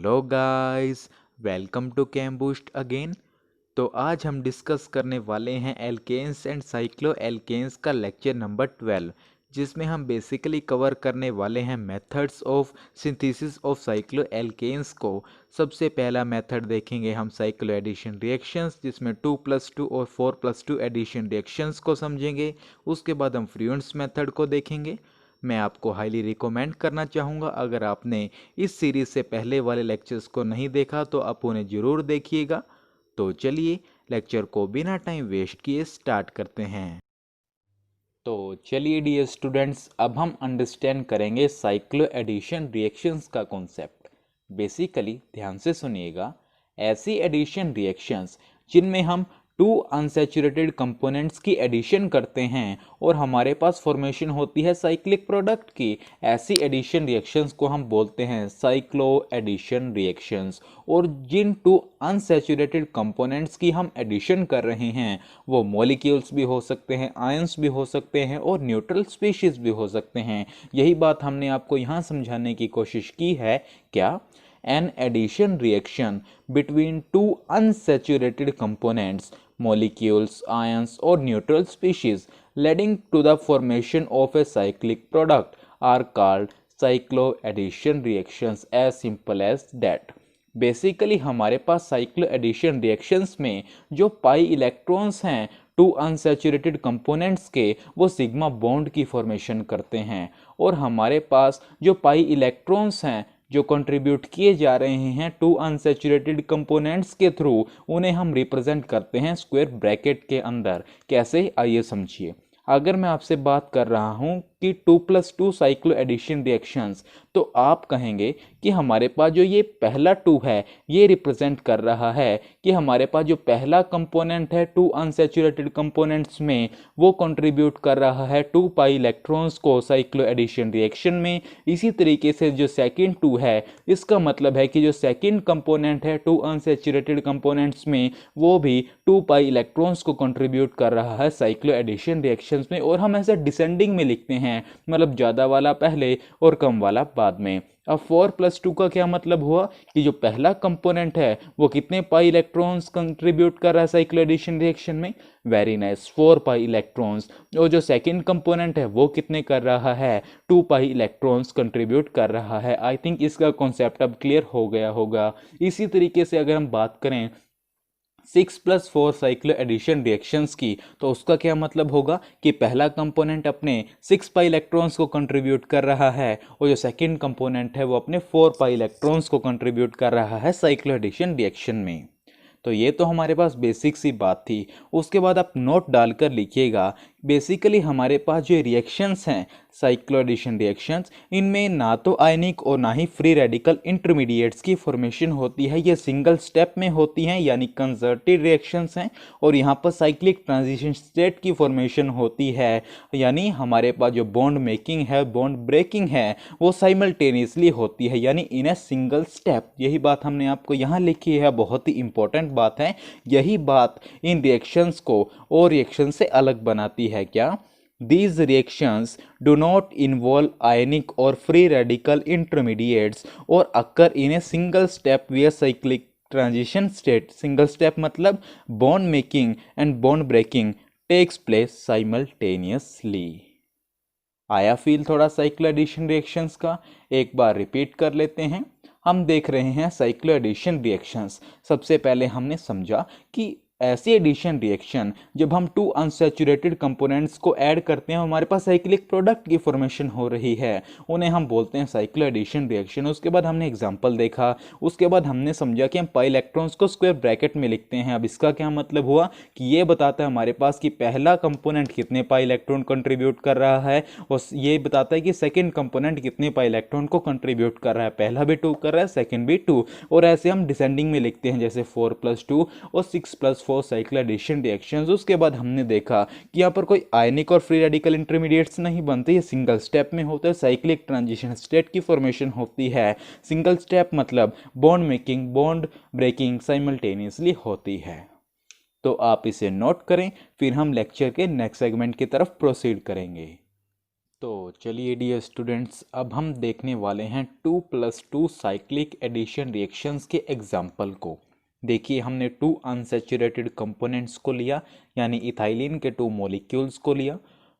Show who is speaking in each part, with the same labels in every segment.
Speaker 1: Hello guys, welcome to Chem Boost again. तो आज हम डिस्कस करने वाले हैं एल्केन्स एंड साइक्लो एल्केन्स का लेक्चर नंबर 12, जिसमें हम बेसिकली कवर करने वाले हैं methods of synthesis of cyclo alkanes को। सबसे पहला मेथड देखेंगे हम साइक्लो एडिशन रिएक्शंस, जिसमें 2+2 और 4+2 एडिशन रिएक्शंस को समझेंगे। उसके बाद हम फ्रीउंड्स मेथड को देखेंगे। मैं आपको हाईली रिकमेंड करना चाहूँगा, अगर आपने इस सीरीज़ से पहले वाले लेक्चर्स को नहीं देखा तो आप उन्हें ज़रूर देखिएगा। तो चलिए लेक्चर को बिना टाइम वेस्ट किए स्टार्ट करते हैं। तो चलिए डियर स्टूडेंट्स, अब हम अंडरस्टैंड करेंगे साइक्लो एडिशन रिएक्शंस का कॉन्सेप्ट। बेसिकली ध्यान से सुनिएगा, ऐसी एडिशन रिएक्शंस जिनमें हम टू अनसैचुरेटेड कंपोनेंट्स की एडिशन करते हैं और हमारे पास फॉर्मेशन होती है साइक्लिक प्रोडक्ट की, ऐसी एडिशन रिएक्शंस को हम बोलते हैं साइक्लो एडिशन रिएक्शंस। और जिन टू अनसैचुरेटेड कंपोनेंट्स की हम एडिशन कर रहे हैं वो मॉलिक्यूल्स भी हो सकते हैं, आयंस भी हो सकते हैं और न्यूट्रल स्पीशीज भी हो सकते हैं। यही बात हमने आपको यहाँ समझाने की कोशिश की है। क्या? An addition reaction between two unsaturated components, molecules, ions or neutral species leading to the formation of a cyclic product are called cycloaddition reactions, as simple as that। Basically हमारे पास साइक्लो एडिशन रिएक्शंस में जो pi electrons हैं to unsaturated components के, वो sigma bond की formation करते हैं। और हमारे पास जो पाई इलेक्ट्रॉन्स हैं जो कंट्रीब्यूट किए जा रहे हैं टू अनसैचुरेटेड कंपोनेंट्स के थ्रू, उन्हें हम रिप्रेजेंट करते हैं स्क्वायर ब्रैकेट के अंदर। कैसे, आइए समझिए। अगर मैं आपसे बात कर रहा हूं कि 2+2 साइक्लो एडिशन रिएक्शंस, तो आप कहेंगे कि हमारे पास जो ये पहला 2 है ये रिप्रेजेंट कर रहा है कि हमारे पास जो पहला कंपोनेंट है टू अनसैचुरेटेड कंपोनेंट्स में, वो कंट्रीब्यूट कर रहा है 2 पाई इलेक्ट्रॉन्स को साइक्लो एडिशन रिएक्शन में। इसी तरीके से जो सेकंड 2 है, इसका मतलब है कि जो सेकंड कंपोनेंट है टू अनसैचुरेटेड कंपोनेंट्स में, वो भी 2 पाई इलेक्ट्रॉन्स को कंट्रीब्यूट कर रहा है साइक्लो एडिशन रिएक्शंस में। और हम ऐसे डिसेंडिंग में लिखते हैं, मतलब ज़्यादा वाला पहले और कम वाला बाद में। अब 4+2 का क्या मतलब हुआ कि जो पहला कंपोनेंट है वो कितने पाई इलेक्ट्रॉन्स कंट्रीब्यूट कर रहा है साइक्लो एडिशन रिएक्शन में? Very nice, 4 pi electrons. और जो सेकंड कंपोनेंट है वो कितने कर रहा है? 2 पाई इलेक्ट्रॉन्स कंट्रीब्यूट कर रहा है। आई थिंक इसका कॉन्सेप्ट अब क्लियर हो गया होगा। इसी तरीके से अगर हम बात करें 6+4 साइक्लो एडिशन रिएक्शंस की, तो उसका क्या मतलब होगा कि पहला कंपोनेंट अपने 6 पाई इलेक्ट्रॉन्स को कंट्रीब्यूट कर रहा है और जो सेकंड कंपोनेंट है वो अपने 4 पाई इलेक्ट्रॉन्स को कंट्रीब्यूट कर रहा है साइक्लो एडिशन रिएक्शन में। तो ये तो हमारे पास बेसिक सी बात थी। उसके बाद आप नोट डालकर लिखिएगा, बेसिकली हमारे पास जो रिएक्शंस हैं साइक्लो एडिशन रिएक्शंस, इनमें ना तो आयनिक और ना ही फ्री रेडिकल इंटरमीडिएट्स की फॉर्मेशन होती है। ये सिंगल स्टेप में होती हैं, यानी कंजर्टेड रिएक्शंस हैं। और यहाँ पर साइक्लिक ट्रांजिशन स्टेट की फॉर्मेशन होती है, यानी हमारे पास जो बॉन्ड मेकिंग है, बॉन्ड ब्रेकिंग है, वो साइमल्टेनियसली होती है, यानी इन ए सिंगल स्टेप। यही बात हमने आपको यहाँ लिखी है, बहुत ही इंपॉर्टेंट बात है। यही बात इन रिएक्शंस को और रिएक्शन से अलग बनाती है। क्या? These reactions do not involve ionic or free radical intermediates or occur in a single step via cyclic transition state। Single step मतलब bond making and bond breaking takes place simultaneously। आया feel थोड़ा cyclo addition reactions का? एक बार repeat कर लेते हैं। हम देख रहे हैं साइक्लो एडिशन रिएक्शंस। सबसे पहले हमने समझा कि ऐसी एडिशन रिएक्शन जब हम 2 अनसैचुरेटेड कंपोनेंट्स को ऐड करते हैं, हमारे पास साइक्लिक प्रोडक्ट की फॉर्मेशन हो रही है, उन्हें हम बोलते हैं साइक्लो एडिशन रिएक्शन। उसके बाद हमने एग्जांपल देखा। उसके बाद हमने समझा कि हम पाई इलेक्ट्रॉन्स को स्क्वायर ब्रैकेट में लिखते हैं। अब इसका क्या मतलब हुआ कि ये बताता है हमारे पास कि पहला कंपोनेंट कितने पाई इलेक्ट्रॉन कंट्रीब्यूट कर रहा है, और ये बताता है कि सेकेंड कंपोनेंट कितने पाई इलेक्ट्रॉन को कंट्रीब्यूट कर रहा है। पहला भी 2 कर रहा है, सेकेंड भी 2। और ऐसे हम डिसेंडिंग में लिखते हैं, जैसे 4+2 और 6+4 साइक्लो एडिशन रिएक्शंस। उसके बाद हमने देखा कि यहाँ पर कोई आयनिक और फ्री रेडिकल इंटरमीडिएट्स नहीं बनते, ये सिंगल स्टेप में होता है। साइक्लिक ट्रांजिशन स्टेट की फॉर्मेशन होती है। सिंगल स्टेप मतलब bond making, bond breaking simultaneously होती है। तो आप इसे नोट करें, फिर हम लेक्चर के नेक्स्ट सेगमेंट की तरफ प्रोसीड करेंगे। तो चलिए डियर स्टूडेंट्स, अब हम देखने वाले हैं 2+2 साइक्लिक एडिशन रिएक्शंस के एग्जाम्पल को। देखिए, हमने 2 अनसैचुरेटेड कंपोनेंट्स को लिया, यानी इथाइलिन के 2 मॉलिक्यूल्स को लिया,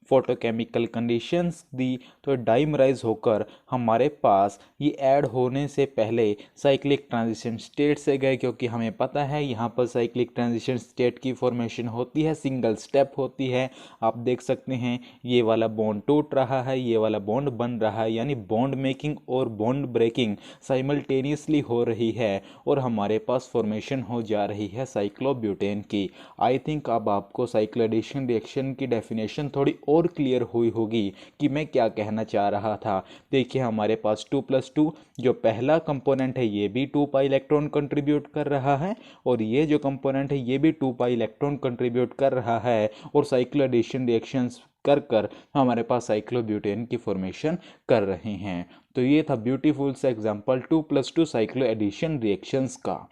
Speaker 1: फोटोकेमिकल कंडीशंस दी, तो डाइमराइज होकर हमारे पास ये ऐड होने से पहले साइक्लिक ट्रांजिशन स्टेट से गए, क्योंकि हमें पता है यहाँ पर साइक्लिक ट्रांजिशन स्टेट की फॉर्मेशन होती है, सिंगल स्टेप होती है। आप देख सकते हैं ये वाला बॉन्ड टूट रहा है, ये वाला बॉन्ड बन रहा है, यानी बॉन्ड मेकिंग और बॉन्ड ब्रेकिंग साइमल्टेनियसली हो रही है और हमारे पास फॉर्मेशन हो जा रही है साइक्लोब्यूटेन की। आई थिंक अब आपको साइक्लोएडिशन रिएक्शन की डेफिनेशन थोड़ी और क्लियर हुई होगी कि मैं क्या कहना चाह रहा था। देखिए, हमारे पास 2+2 जो पहला कंपोनेंट है ये भी 2 पाई इलेक्ट्रॉन कंट्रीब्यूट कर रहा है और ये जो कंपोनेंट है ये भी 2 पाई इलेक्ट्रॉन कंट्रीब्यूट कर रहा है और साइक्लोएडिशन रिएक्शंस कर कर हमारे पास साइक्लोब्यूटेन की फॉर्मेशन कर रहे हैं। तो ये था ब्यूटीफुल सा एग्जांपल 2+2 साइक्लोएडिशन रिएक्शंस का।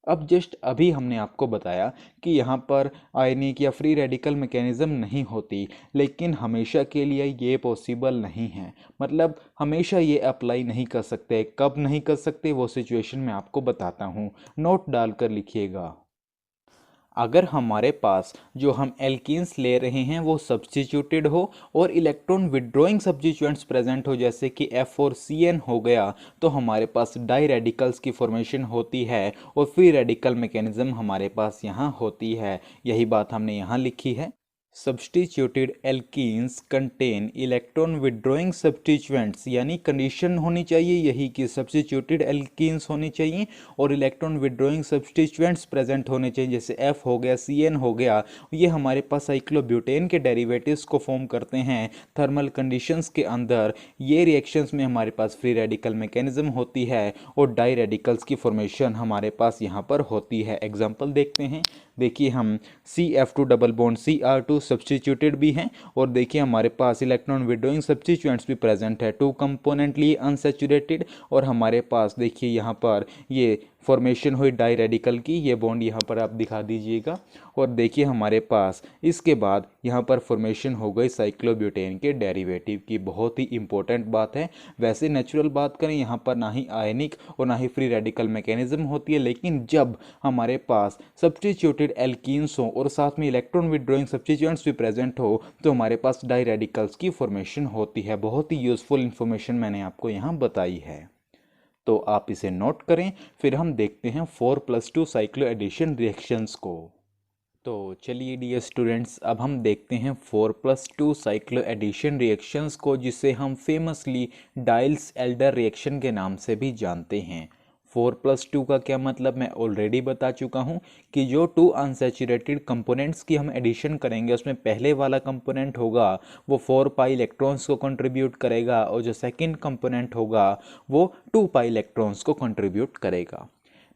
Speaker 1: अब जस्ट अभी हमने आपको बताया कि यहाँ पर आयनिक या फ्री रेडिकल मैकेनिज्म नहीं होती, लेकिन हमेशा के लिए ये पॉसिबल नहीं है। मतलब हमेशा ये अप्लाई नहीं कर सकते। कब नहीं कर सकते वो सिचुएशन मैं आपको बताता हूँ, नोट डालकर लिखिएगा। अगर हमारे पास जो हम एल्कीन्स ले रहे हैं वो सब्स्टिट्यूटेड हो और इलेक्ट्रॉन विड्रॉइंग सब्स्टिट्यूएंट्स प्रेजेंट हो, जैसे कि F4CN हो गया, तो हमारे पास डाई रेडिकल्स की फॉर्मेशन होती है और फ्री रेडिकल मैकेनिज्म हमारे पास यहाँ होती है। यही बात हमने यहाँ लिखी है। Substituted alkenes contain electron withdrawing substituents, यानी कंडीशन होनी चाहिए यही कि सब्स्टिट्यूटेड एल्कीन्स होनी चाहिए और इलेक्ट्रॉन विड्रॉइंग सब्स्टिट्यूएंट्स प्रेजेंट होने चाहिए, जैसे F हो गया, CN हो गया। ये हमारे पास साइक्लोब्यूटेन के डेरिवेटिव्स को फॉर्म करते हैं थर्मल कंडीशंस के अंदर। ये रिएक्शंस में हमारे पास फ्री रेडिकल मैकेनिज्म होती है और डाई रेडिकल्स की फॉर्मेशन हमारे पास यहाँ पर होती है। एग्जाम्पल देखते हैं। देखिए, हम CF2 double bond Cr2 substituted भी हैं और देखिए हमारे पास इलेक्ट्रॉन विड्रॉइंग सब्स्टिट्यूएंट्स भी प्रेजेंट है, 2 कंपोनेंटली अनसैचुरेटेड। और हमारे पास देखिए यहाँ पर ये फॉर्मेशन हुई डाई रेडिकल की, ये बॉन्ड यहाँ पर आप दिखा दीजिएगा। और देखिए हमारे पास इसके बाद यहाँ पर फॉर्मेशन हो गई साइक्लोब्यूटेन के डेरिवेटिव की। बहुत ही इंपॉर्टेंट बात है। वैसे नेचुरल बात करें, यहाँ पर ना ही आयनिक और ना ही फ्री रेडिकल मैकेनिज्म होती है, लेकिन जब हमारे पास सब्स्टिट्यूटेड एल्कीन्स हो और साथ में इलेक्ट्रॉन विड्रॉइंग सब्स्टिट्यूएंट्स भी प्रेजेंट हो तो हमारे पास डाई रेडिकल्स की फॉर्मेशन होती है। बहुत ही यूजफुल इंफॉर्मेशन मैंने आपको यहाँ बताई है, तो आप इसे नोट करें। फिर हम देखते हैं 4+2 साइक्लोएडिशन रिएक्शंस को। तो चलिए डियर स्टूडेंट्स, अब हम देखते हैं 4+2 साइक्लोएडिशन रिएक्शंस को, जिसे हम फेमसली डाइल्स एल्डर रिएक्शन के नाम से भी जानते हैं। 4+2 का क्या मतलब मैं ऑलरेडी बता चुका हूँ कि जो 2 अनसैचुरेटेड कंपोनेंट्स की हम एडिशन करेंगे उसमें पहले वाला कंपोनेंट होगा वो 4 पाई इलेक्ट्रॉन्स को कंट्रीब्यूट करेगा और जो सेकंड कंपोनेंट होगा वो 2 पाई इलेक्ट्रॉन्स को कंट्रीब्यूट करेगा।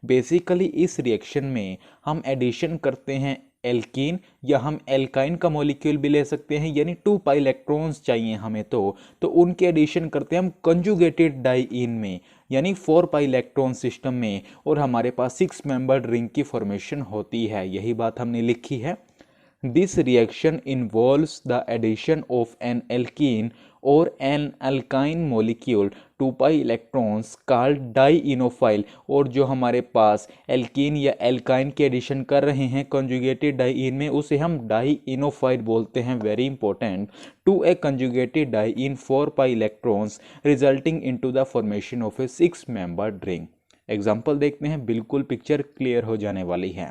Speaker 1: बेसिकली इस रिएक्शन में हम एडिशन करते हैं एल्कीन, या हम एल्काइन का मॉलिक्यूल भी ले सकते हैं, यानी 2 पाई इलेक्ट्रॉन्स चाहिए हमें तो उनके एडिशन करते हैं हम कंजुगेटेड डाइईन में, यानी 4 पाई इलेक्ट्रॉन सिस्टम में, और हमारे पास 6 मेंबर्ड रिंग की फॉर्मेशन होती है। यही बात हमने लिखी है। This reaction involves the addition of an alkene और an alkyne molecule 2 pi electrons called dienophile. और जो हमारे पास एल्कीन या एल्काइन के एडिशन कर रहे हैं कंजुगेटेड डाइईन में, उसे हम डाइइनोफाइल बोलते हैं। Very important. To a conjugated diene 4 pi electrons resulting into the formation of a 6 membered ring. Example देखते हैं, बिल्कुल पिक्चर क्लियर हो जाने वाली है।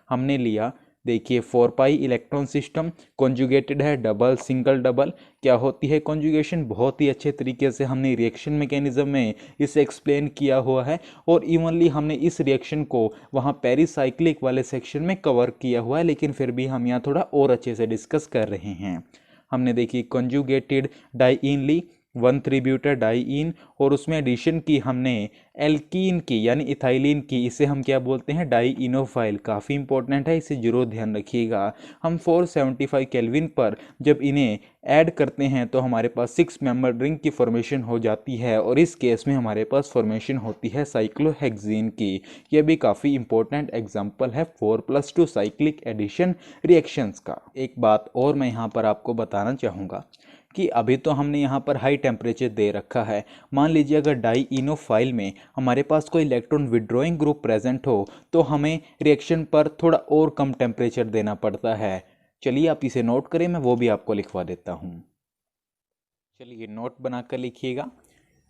Speaker 1: हमने लिया, देखिए 4 पाई इलेक्ट्रॉन सिस्टम, कॉन्जुगेटेड है डबल सिंगल डबल। क्या होती है कॉन्जुगेशन? बहुत ही अच्छे तरीके से हमने रिएक्शन मैकेनिज्म में इसे एक्सप्लेन किया हुआ है और इवनली हमने इस रिएक्शन को वहाँ पेरिसाइक्लिक वाले सेक्शन में कवर किया हुआ है, लेकिन फिर भी हम यहाँ थोड़ा और अच्छे से डिस्कस कर रहे हैं। हमने देखी कॉन्जुगेटेड डाइईन ली, 1,3 ब्यूटा डाइईन, और उसमें एडिशन की हमने एल्कीन की यानी इथाइलिन की। इसे हम क्या बोलते हैं? डाइइनोफाइल। काफ़ी इंपॉर्टेंट है, इसे जरूर ध्यान रखिएगा। हम 475 केल्विन पर जब इन्हें ऐड करते हैं तो हमारे पास 6 मेंबर रिंग की फॉर्मेशन हो जाती है और इस केस में हमारे पास फॉर्मेशन होती है साइक्लोहेक्सीन की। यह भी काफ़ी इंपॉर्टेंट एग्जाम्पल है 4+2 साइक्लिक एडिशन रिएक्शंस का। एक बात और मैं यहाँ पर आपको बताना चाहूँगा कि अभी तो हमने यहाँ पर हाई टेम्परेचर दे रखा है, मान लीजिए अगर डाईइनोफाइल में हमारे पास कोई इलेक्ट्रॉन विड्रॉइंग ग्रुप प्रेजेंट हो तो हमें रिएक्शन पर थोड़ा और कम टेम्परेचर देना पड़ता है। चलिए आप इसे नोट करें, मैं वो भी आपको लिखवा देता हूँ। चलिए नोट बनाकर लिखिएगा।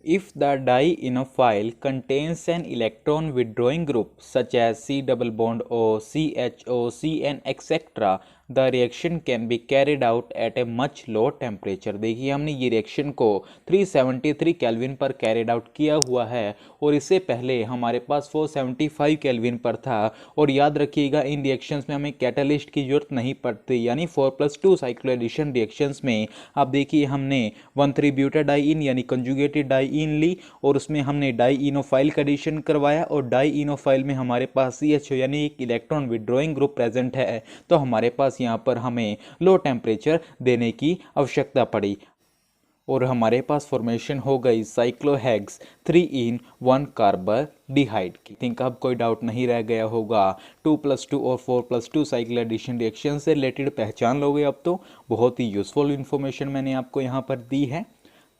Speaker 1: If the dienophile contains an electron withdrawing group such as C double bond O, CHO, CN etc. the reaction can be carried out at a much low temperature। देखिए हमने ये रिएक्शन को 373 केल्विन पर carried out किया हुआ है और इससे पहले हमारे पास 475 केल्विन पर था। और याद रखिएगा इन रिएक्शंस में हमें कैटलिस्ट की जरूरत नहीं पड़ती, यानी 4+2 साइक्लोएडिशन रिएक्शंस में आप देखिए हमने 1,3-ब्यूटाडाइइन यानी कंजुगेटेड डाइइन ली और उसमें हमने डाईइनोफाइल का एडिशन करवाया और डाईइनोफाइल में हमारे पास CHO यानी एक इलेक्ट्रॉन विड्रॉइंग ग्रुप प्रेजेंट है, तो हमारे पास यहाँ पर हमें लो टेम्परेचर देने की आवश्यकता पड़ी और हमारे पास फॉर्मेशन हो गई साइक्लोहेक्स 3 in 1 कार्बोडिहाइड की। थिंक अब कोई डाउट नहीं रह गया होगा। 2+2 और 4+2 साइक्ल एडिशन रिएक्शन से रिलेटेड पहचान लोगे अब तो। बहुत ही यूजफुल इन्फॉर्मेशन मैंने आपको यहाँ पर दी है,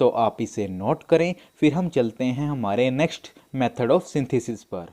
Speaker 1: तो आप इसे नोट करें। फिर हम चलते हैं हमारे नेक्स्ट मेथड ऑफ सिंथेसिस पर।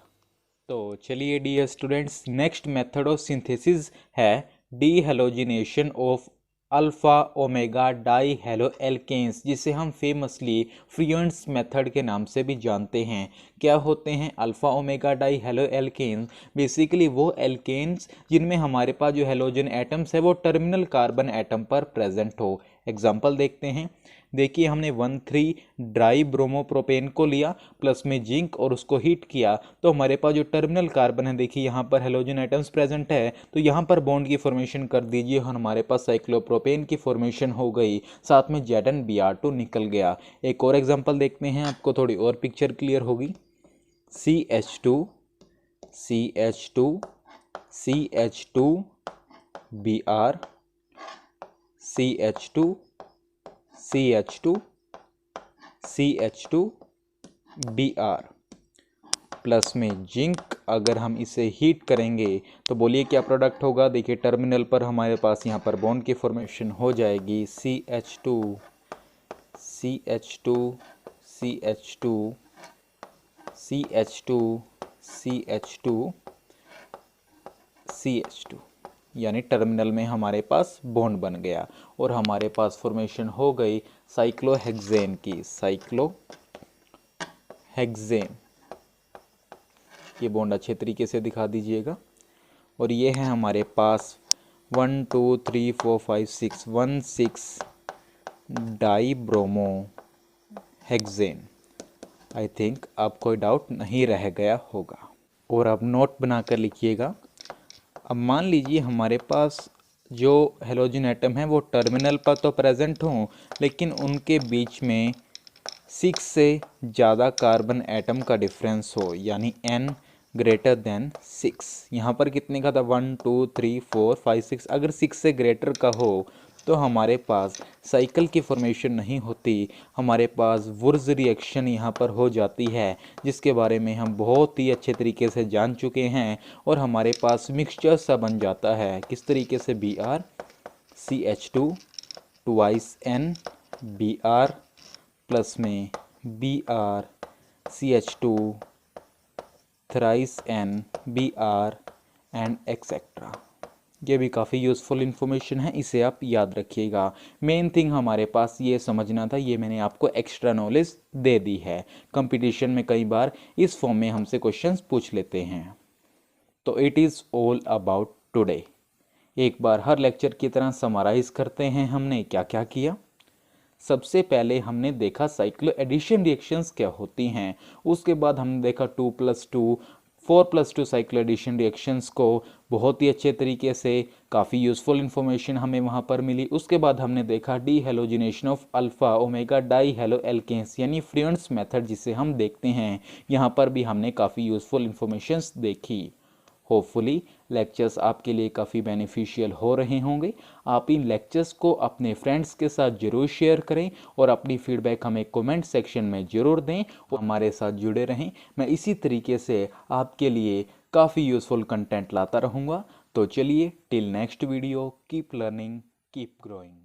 Speaker 1: तो चलिए dear students, next method of synthesis है dehalogenation of alpha omega di halo alkanes, जिसे हम फेमसली फ्रीयंट्स मेथड के नाम से भी जानते हैं। क्या होते हैं alpha omega di halo alkanes? Basically वो एल्केन्स जिनमें हमारे पास जो हेलोजन एटम्स है वो टर्मिनल कार्बन एटम पर प्रेजेंट हो। एग्जाम्पल देखते हैं। देखिए हमने 1,3 ड्राई ब्रोमोप्रोपेन को लिया प्लस में जिंक और उसको हीट किया, तो हमारे पास जो टर्मिनल कार्बन है देखिए यहाँ पर हेलोजन एटम्स प्रेजेंट है, तो यहाँ पर बॉन्ड की फॉर्मेशन कर दीजिए और हमारे पास साइक्लोप्रोपेन की फॉर्मेशन हो गई, साथ में ZnBr2 निकल गया। एक और एग्जांपल देखते हैं, आपको थोड़ी और पिक्चर क्लियर होगी। CH2 CH2 CH2 Br CH2 CH2 CH2 Br plus में जिंक, अगर हम इसे हीट करेंगे तो बोलिए क्या प्रोडक्ट होगा। देखिए टर्मिनल पर हमारे पास यहाँ पर बॉन्ड की फॉर्मेशन हो जाएगी CH2 CH2 CH2 CH2 CH2 CH2, यानी टर्मिनल में हमारे पास बॉन्ड बन गया और हमारे पास फॉर्मेशन हो गई साइक्लोहेक्सेन की। साइक्लोहेक्सेन, ये बॉन्ड अच्छे तरीके से दिखा दीजिएगा। और ये है हमारे पास 1 2 3 4 5 6 16 die bromo hexane. I think अब कोई डाउट नहीं रह गया होगा। और अब नोट बनाकर लिखिएगा। अब मान लीजिए हमारे पास जो हेलोजन एटम है वो टर्मिनल पर तो प्रेजेंट हों, लेकिन उनके बीच में 6 से ज़्यादा कार्बन एटम का डिफरेंस हो, यानी n ग्रेटर देन 6। यहाँ पर कितने का था 1 2 3 4 5 6, अगर 6 से ग्रेटर का हो तो हमारे पास साइकिल की फॉर्मेशन नहीं होती, हमारे पास वुर्ज रिएक्शन यहाँ पर हो जाती है, जिसके बारे में हम बहुत ही अच्छे तरीके से जान चुके हैं। और हमारे पास मिक्सचर सा बन जाता है, किस तरीके से Br CH2 twice N Br plus में Br CH2 thrice N Br and etcetera. ये भी काफ़ी यूज़फुल इन्फॉर्मेशन है, इसे आप याद रखिएगा। मेन थिंग हमारे पास ये समझना था, ये मैंने आपको एक्स्ट्रा नॉलेज दे दी है। कंपटीशन में कई बार इस फॉर्म में हमसे क्वेश्चंस पूछ लेते हैं। तो it is all about today. एक बार हर लेक्चर की तरह समराइज करते हैं हमने क्या क्या किया। सबसे पहले हमने देखा साइक्लो एडिशन रिएक्शंस क्या होती हैं, उसके बाद हमने देखा 2+2 4+2 साइक्लो एडिशन रिएक्शंस को बहुत ही अच्छे तरीके से, काफ़ी यूज़फुल इन्फॉर्मेशन हमें वहाँ पर मिली। उसके बाद हमने देखा de halogenation of alpha omega di halo alkanes यानी फ्रीयंट्स मेथड जिसे हम देखते हैं, यहाँ पर भी हमने काफ़ी यूज़फुल इन्फॉर्मेशंस देखी। होपफुली लेक्चर्स आपके लिए काफ़ी बेनिफिशियल हो रहे होंगे। आप इन लेक्चर्स को अपने फ्रेंड्स के साथ ज़रूर शेयर करें और अपनी फीडबैक हमें कमेंट सेक्शन में ज़रूर दें और हमारे साथ जुड़े रहें। मैं इसी तरीके से आपके लिए काफ़ी यूज़फुल कंटेंट लाता रहूँगा। तो चलिए till next video, keep learning keep growing.